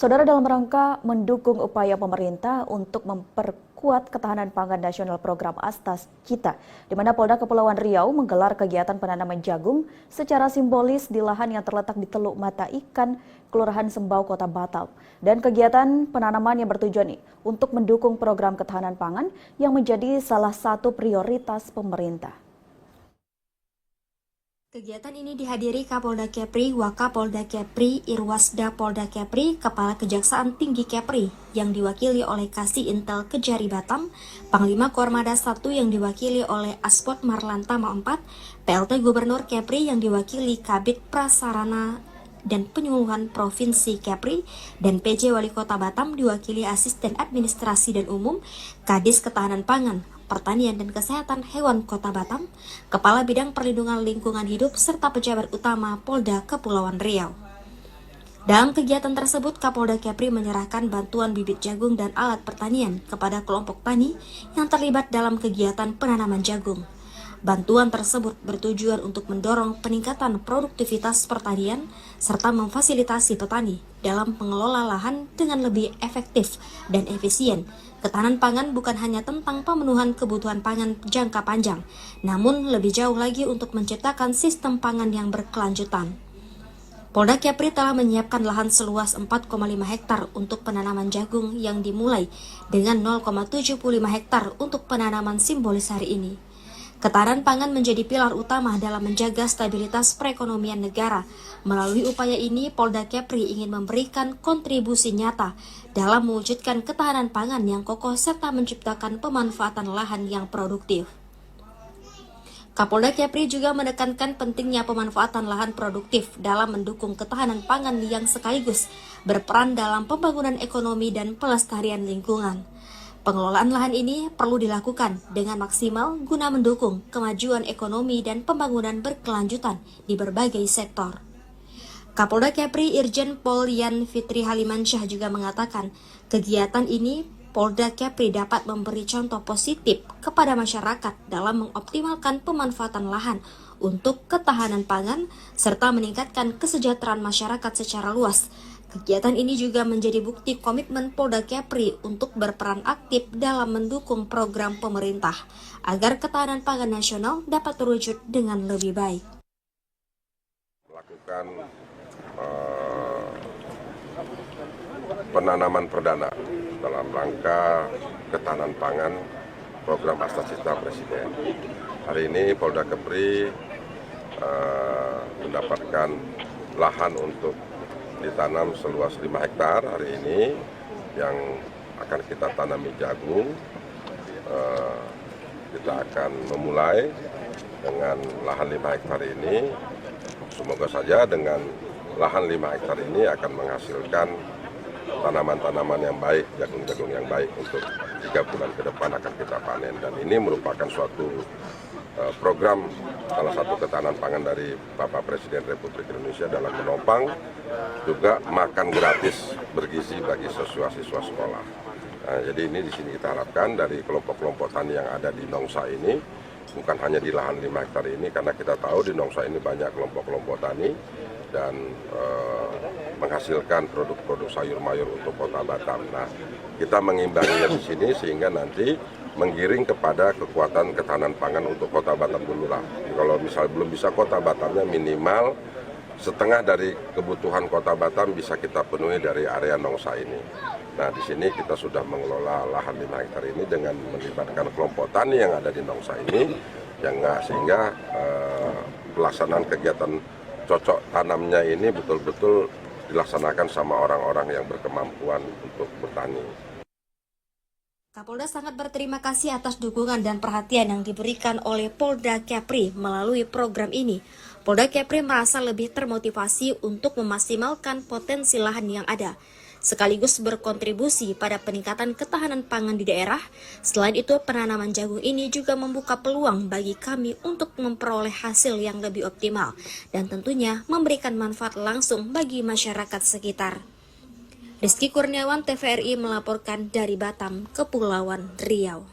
Saudara, dalam rangka mendukung upaya pemerintah untuk memperkuat ketahanan pangan nasional program Astas Cita, di mana Polda Kepulauan Riau menggelar kegiatan penanaman jagung secara simbolis di lahan yang terletak di Teluk Mata Ikan, Kelurahan Sembau, Kota Batam. Dan kegiatan penanaman yang bertujuan untuk mendukung program ketahanan pangan yang menjadi salah satu prioritas pemerintah. Kegiatan ini dihadiri Kapolda Kepri, Wakapolda Kepri, Irwasda Polda Kepri, Kepala Kejaksaan Tinggi Kepri yang diwakili oleh Kasih Intel Kejari Batam, Panglima Kormada 1 yang diwakili oleh Aspot Marlantama 4, PLT Gubernur Kepri yang diwakili Kabid Prasarana dan Penyuluhan Provinsi Kepri, dan PJ Wali Kota Batam diwakili Asisten Administrasi dan Umum, Kadis Ketahanan Pangan, Pertanian dan Kesehatan Hewan Kota Batam, Kepala Bidang Perlindungan Lingkungan Hidup, serta pejabat utama Polda Kepulauan Riau. Dalam kegiatan tersebut, Kapolda Kepri menyerahkan bantuan bibit jagung dan alat pertanian kepada kelompok tani yang terlibat dalam kegiatan penanaman jagung. Bantuan tersebut bertujuan untuk mendorong peningkatan produktivitas pertanian serta memfasilitasi petani dalam mengelola lahan dengan lebih efektif dan efisien. Ketahanan pangan bukan hanya tentang pemenuhan kebutuhan pangan jangka panjang, namun lebih jauh lagi untuk menciptakan sistem pangan yang berkelanjutan. Polda Kepri telah menyiapkan lahan seluas 4,5 hektar untuk penanaman jagung yang dimulai dengan 0,75 hektar untuk penanaman simbolis hari ini. Ketahanan pangan menjadi pilar utama dalam menjaga stabilitas perekonomian negara. Melalui upaya ini, Polda Kepri ingin memberikan kontribusi nyata dalam mewujudkan ketahanan pangan yang kokoh serta menciptakan pemanfaatan lahan yang produktif. Kapolda Kepri juga menekankan pentingnya pemanfaatan lahan produktif dalam mendukung ketahanan pangan yang sekaligus berperan dalam pembangunan ekonomi dan pelestarian lingkungan. Pengelolaan lahan ini perlu dilakukan dengan maksimal guna mendukung kemajuan ekonomi dan pembangunan berkelanjutan di berbagai sektor. Kapolda Kepri Irjen Pol Yan Fitri Halimansyah juga mengatakan, kegiatan ini Polda Kepri dapat memberi contoh positif kepada masyarakat dalam mengoptimalkan pemanfaatan lahan untuk ketahanan pangan serta meningkatkan kesejahteraan masyarakat secara luas. Kegiatan ini juga menjadi bukti komitmen Polda Kepri untuk berperan aktif dalam mendukung program pemerintah agar ketahanan pangan nasional dapat terwujud dengan lebih baik. Melakukan penanaman perdana dalam rangka ketahanan pangan program Astas Cita Presiden. Hari ini Polda Kepri mendapatkan lahan untuk ditanam seluas 5 hektar hari ini yang akan kita tanami jagung. Kita akan memulai dengan lahan 5 hektar ini. Semoga saja dengan lahan 5 hektar ini akan menghasilkan tanaman-tanaman yang baik, jagung-jagung yang baik untuk 3 bulan ke depan akan kita panen. Dan ini merupakan suatu program salah satu ketahanan pangan dari Bapak Presiden Republik Indonesia dalam menopang juga makan gratis bergizi bagi siswa-siswa sekolah. Nah, jadi ini di sini kita harapkan dari kelompok-kelompok tani yang ada di Nongsa ini, bukan hanya di lahan 5 hektar ini, karena kita tahu di Nongsa ini banyak kelompok-kelompok tani dan menghasilkan produk-produk sayur mayur untuk Kota Batam. Nah, kita mengimbanginya di sini sehingga nanti menggiring kepada kekuatan ketahanan pangan untuk Kota Batam dulu lah. Kalau misal belum bisa Kota Batamnya minimal setengah dari kebutuhan Kota Batam bisa kita penuhi dari area Nongsa ini. Nah, di sini kita sudah mengelola lahan 5 hektar ini dengan melibatkan kelompok tani yang ada di Nongsa ini, sehingga pelaksanaan kegiatan cocok tanamnya ini betul-betul dilaksanakan sama orang-orang yang berkemampuan untuk bertani. Kapolda sangat berterima kasih atas dukungan dan perhatian yang diberikan oleh Polda Kepri melalui program ini. Polda Kepri merasa lebih termotivasi untuk memaksimalkan potensi lahan yang ada, sekaligus berkontribusi pada peningkatan ketahanan pangan di daerah. Selain itu, penanaman jagung ini juga membuka peluang bagi kami untuk memperoleh hasil yang lebih optimal dan tentunya memberikan manfaat langsung bagi masyarakat sekitar. Rizky Kurniawan, TVRI melaporkan dari Batam, Kepulauan Riau.